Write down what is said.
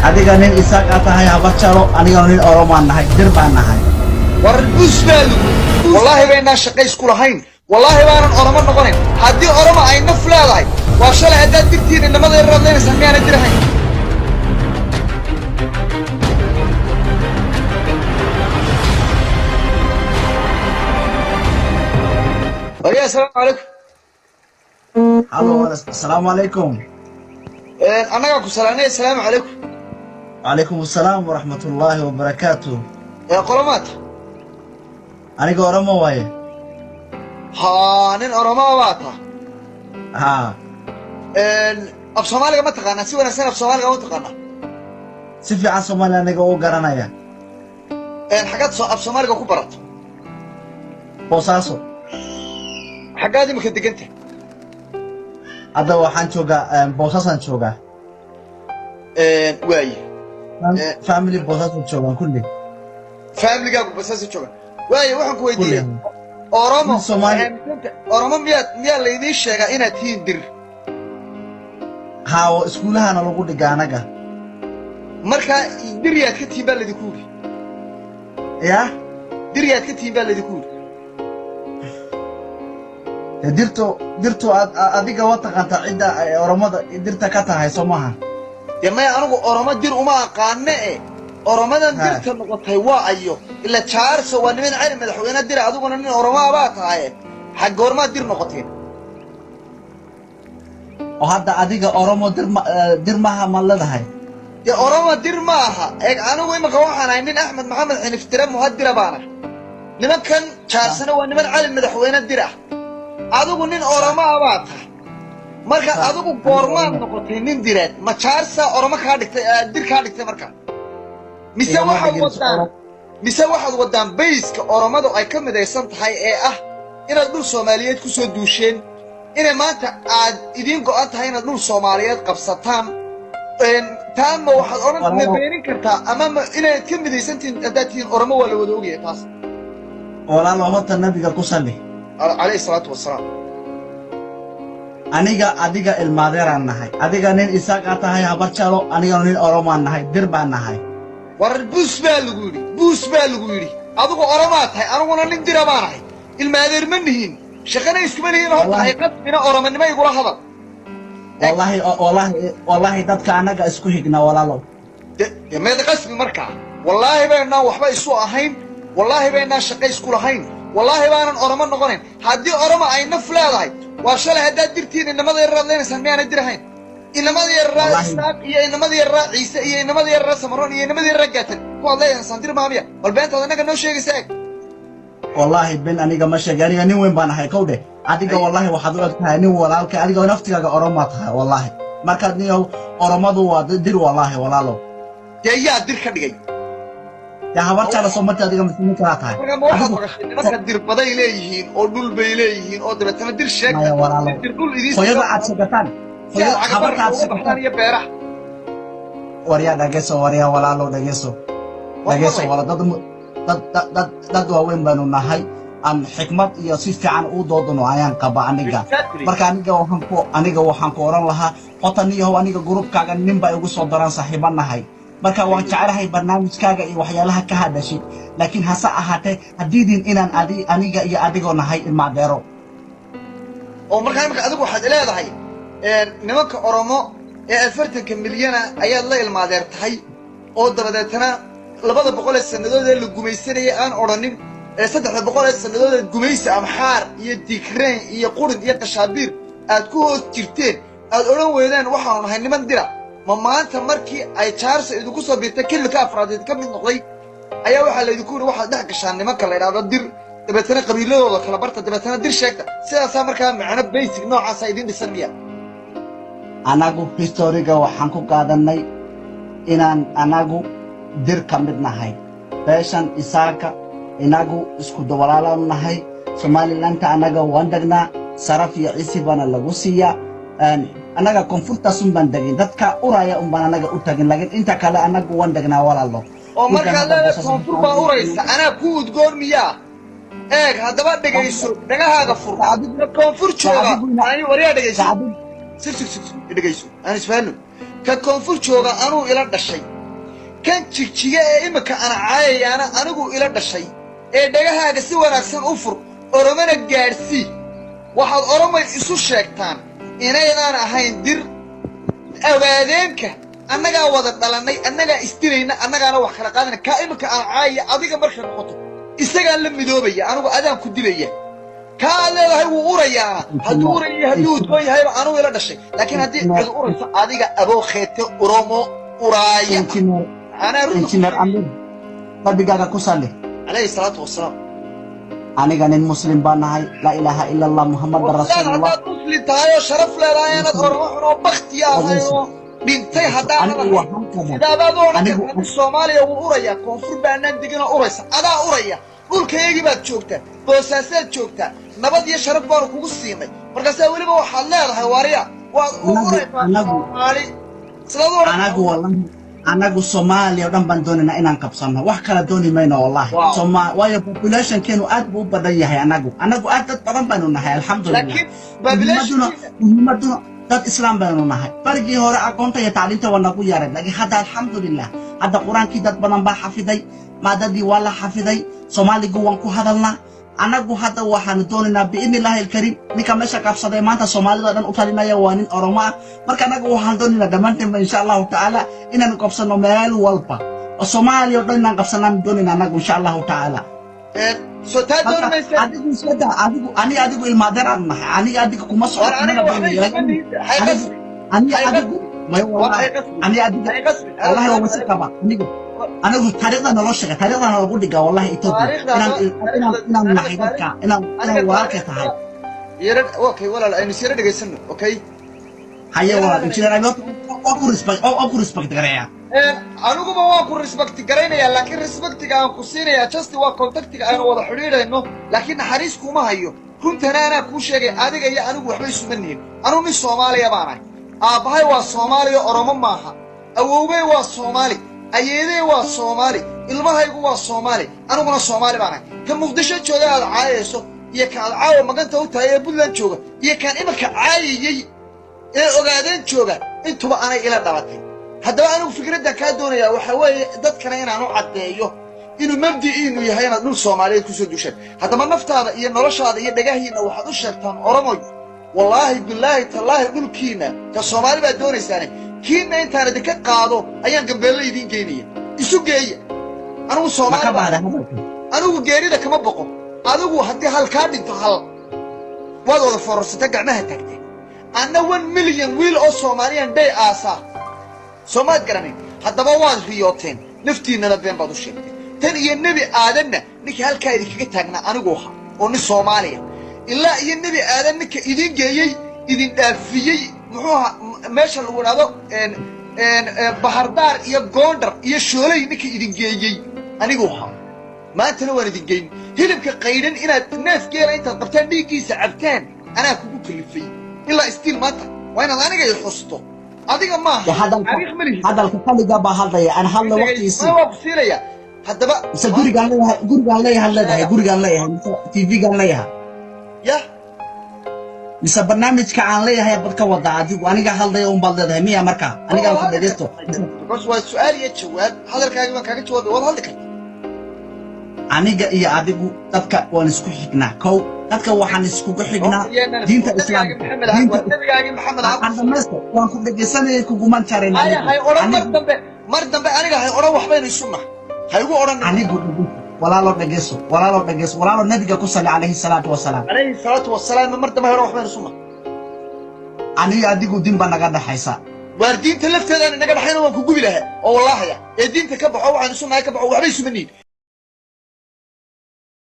adiga nin isaaq aad tahay habar jalo aniga nin oromaan nahay dir baan nahay warbusbalu wallahi bayna shaqay isku lahayn wallahi baanan oromo noqonayn haddii oromo ay naf leedahay waa shalay haddaad dirtiin inamada yar raadlaynaysa miyaana dirahayn ويا السلام عليكم. الو السلام عليكم. انا اقول سلامي السلام عليكم. وعليكم السلام ورحمة الله وبركاته. يا قرمات. أنا قرمة واي. ها نين قرمة واتا. ها. أب سومالي ما تقنا سوى نسنا أب سومالي ما تقنا. سيفي عن سومالي أنا قو قرنا يا. حاجات أب سومالي قو كبرت. بوساسو. حاجات دي ممكن تجنتي. هذا وحن شوجا بوساسان شوجا. واي. فاميلي بوساسان شوجا كله. فاميلي قاعد بوساسان شوجا. واي وحن كويدي. أورامو. أورامو ميا اللي يدي الشيء إنها تهندر. هاو اسكولها أنا لقول دجانجا. مركا دريات كتيبة اللي دكوري. يا. دريات كتيبة اللي دكوري. dirto adiga wataqanta cida oromada dirta ka tahay Soomaha yama anigu oromo dir uma aqaane oromadan dirta noqotay waa ayo ila jaarso waa niman cali madaxweyne dir adiguna nin oromo baa tahay xaq goorma dir noqotay oo hadda adiga oromo dir maaha ma leedahay ya oromo dir maaha anigu imaka waxaan ahay nin Axmed Maxamed Xiniftira muhaddira baana nimankan jaarsana waa niman cali madaxweyne dir adigu nin oromo abaad marka adigu goormaan noqotay nin direed ma jaarsa oromo ka dhigtay dir ka dhigtay marka mise waxaad wadaan bayska oromadu ay ka midaysan tahay ee ah inaad dhul Soomaaliyeed ku soo duusheen inay maanta aad idin go'an tahay inaad dhul Soomaaliyeed qabsataan taama waxaad oran beenin kartaa ama inaad ka midaysantiin hadaatiin oromo wala wada ogyahay taas walaalo horta nabiga ku salli عليه الصلاة والسلام. أنيقا أديقا الماديران نهاي أديقا نين إساقا تهاي هبرشالو أنيقا نين أورومان نهاي دربان نهاي بوس بالغوري أدوكو أورامات هاي أنا وانا نين دربان هاي المادير منهين شخنا يسكماليين هاي حقيقات من أورامان ما يقول هذا والله دادك أناقا اسكو هيقنا والالو يا ماذا قسم مركع والله بينا وحبا يسوء هين والله بينا شقا يسكو لهين والله بانن أورما نقولين هدي أورما أي نفلا ذاي وارشله هداد درتين إنما ذي الرا لين سمينا درهين إنما ذي الرا إسحاق هي إنما ذي الرا عيسى هي إنما ذي الرا سمرون هي إنما ذي الرا قاتل والله إنسان دير ما بيا والبنت هذا نقول نوشيء ساق والله بين أنيقا ماشي يعني نوين بان هاي كوده أديقا والله وحضرتك هاي نو والالك أديقا نفتك أورما تها والله مركز نيو أورما دو دير والله والله يا دير كدقي يا هبرشالو سومرتي أديقا مسلمين كراتها marka dir baday leeyihiin oo dhul bay leeyihiin oo dabeetana dir sheegta dir dhul idin hooyada aad sheegtaan habarka aad sheegtaan iyo beeraha wariya dhageeso wariya walaalo dhageeso wala dad waaweyn baanu nahay aan xikmad iyo si fiican u doodano ayaan qaba aniga marka aniga waxaan ku oran lahaa qotaniyo aniga groupkaaga nin baa igu soo daran saaxiibanahay marka waan jecelahay barnaamijkaaga iyo waxyaalaha ka hadashay laakiin hasa ahaatee hadiidin inaan aniga iyo adigoo nahay ilmaadeero oo marka adigu waxaad leedahay nimanka oromo ee 40 milyan ayaad la ilmaadeer tahay oo dabadeetana 200 sanadood ee la gumaysanayay aan oranin 300 sanadood ee gumaysi amxaar iyo dikreen iyo qurid iyo qashaabiir aad ku hoos jirteen aad oran weydaan waxaan nahay niman dira ma maanta markii ay jaarsa idinku soo biirtay kilka afraadeed ka mid noqday ayaa waxa la idinku waxa dhex gashaan nimanka la yiraahdo dir dabeetana qabiiladooda kala barta dabeetana dir sheegta sidaas markaa macna basic noocaas ay idin dhisanaya anagu historiga waxaan ku qaadanay inaan anagu dir ka mid nahay beeshan isaaka inagu isku dawalaalo nahay Somaliland anaga waan dagnaa saraf iyo isibana lagu siiya anaga konfurta sunban dagin dadka uraya baan anaga u tagin laakiin inta kale anagu waan dagnaa walaalo oo marka la konfur baa uraysa ana ku udgoon miya hadaba dhageyso dhagahaaga fur konfur jooga ay wariya dhageyso dhageyso aan isfaano ka konfur jooga anuu ila dhashay kan jigjiga ee imika ana caayayana anigu ila dhashay ee dhagahaaga si wanaagsan u fur oromana gaarsii waxaad oromay isu sheegtaan inaydaan ahayn dir awaadeenka annagaa wada dhalanay annagaa istirayna annagaana wax kala qaadana kaa imika aan caayaya adiga markay noqoto isagaa la midoobaya anigu adaan ku dilaya kaa aad leedahay wuu urayaana hadduu uraya hadduu udgoon yahayba anigu ila dhashay laakiin haddii cid urayso adiga aboo kheete uromo uraaya anaa injineer amir nabigaaga ku salli calayhi salaatu wasalaam aniga nin muslim baan nahay laa ilaaha ila allah muhammadan rasuulullah haddaad muslim tahay oo sharaf leedahay inaad oromo xun oo baktiya ahay oo dhintay haddaan sidaabaad u odhan soomaaliya wuu urayaa koonfur baanaan degin oo uraysa adaa uraya dhulkaygii baad joogtaa boosaasaad joogtaa nabad iyo sharaf baanu kugu siinay markaasaa weliba waxaad leedahay waariya waad u uraysaa soomaali sidaad u odhan anagu Soomaaliya oo dhan baan doonaynaa inaan qabsano wax kala dooni mayno wallahi waayo population keenu aad buu badan yahay anagu aad dad badan baanu nahay alxamdulillah laakiin population dad islaam baanu nahay barigii hore aqoonta iyo tacliinta waa nagu yaray laakiin hadda alxamdulillah hadda quraankii dad badan baa xafiday maadadii waa la xafiday Soomaaligu waan ku hadalnaa anagu hadda waxaan doonaynaa biidnillaahi alkariim ninka meesha qabsaday maanta Soomaalida dhan u talinaya waa nin Oromo ah marka anagu waxaan doonaynaa dhamaanteen insha Allah ta'ala inaan qabsano meel walba oo Soomaaliya oo dhan inaan qabsanaan doonaynaa anagu insha Allah ta'ala soo taa doonaysa adigu ilmaadeeraan nahay adigu kuma soo والله هو مسكبا أنا أقول طريقنا نلوشك طريقنا نقول لك والله إتوبي إنا نحيدك إنا وراك تهاي يرد أوكي ولا لا إني سيرد جيسنا أوكي هيا ولا إنت أنا أكو ريسبكت غريا أنا أقول ما أكو ريسبكت غرينا لكن ريسبكت كان كوسينا يا جاستي وكونتاكت أنا واضح حريرة إنه لكن حريسكم ما هيو كنت أنا كوشة أنا جاي أنا وحبيش مني أنا من الصومالية بارك أباي والصومالي أرمى معها أبوي والصومالي أيدي والصومالي المهاي والصومالي أنا من الصومالي معنا كم مقدشة شو ده العايسو يكان العاو ما كنت أقول تايه بلن شو يكان إما كعايي أقعدين شو أنتوا أنا إلى دعوتي هذا أنا فكرة ده كادون يا وحوي ده كان أنا نوع عديه إنه مبدئي إنه يهينا نور الصومالي كوسدوشة هذا ما نفط هذا ينرش هذا يدقاه إنه واحد الشرطان أرمي والله بالله تالله يقول كينا كالصومالي بعد دوني سنة كينا انت انا دكا قادو ايان قبل يدين كينية اسو جاية انا الصومالي انا وجيري دا كما بقو انا وحدي هالكاد انتو هال وادو دا فرصة تقعناها تاكتي انا 1 مليون ويل او صوماليان داي آسا صومال قرانين حتى بواد ريوتين نفتينا لبين بعضو الشيكتين تن ايا النبي آدنا نكي هالكايدي كي تاقنا انا قوها وني صوماليا إلا إيه النبي آدمك إذن جايي إذن دافيي محوها ماشا الولادو بحردار إيا قوندر إيا شولي نكي إذن جايي أنا قوها ما أنت نوان إذن جايين هلبك قيدن إنا الناس جايلا إنت قبتان ديكي سعبتان أنا كوكو كلفي إلا استيل ماتا وأنا أنا جاي حصتو أديك ما هذا الكفالي قابا هذا أنا هلا وقت يسي ما بصير يا هذا بقى بس قوري قال لي هلا قوري قال لي تي في قال لي يا mise barnaamijka aan leeyahay badka wada adigu aniga halday oo baad leedahay miya marka aniga aan ku dhageysto bas waa su'aal iyo jawaab hadalkaaga waan kaaga jawaabay wada hadli kartaa aniga iyo adigu dadka waan isku xignaa kow dadka waxaan isku xignaa diinta islaamka nabigaagi maxamed waan ku dhageysanay kugu man jareen hay oran mar dambe aniga hay oran waxbayna isuna hay ugu oran anigu walaalo dhageyso walaalo nabiga ku salli alayhi salatu wasalaam martaba hore waxbaan suma aniga adigu din ba naga dhaxaysa waar diinta lafteeda naga dhaxayna waan ku gubi lahaa oo wallahi ee diinta ka baxo waxaan sunnaa ka baxo waxbay sumaneen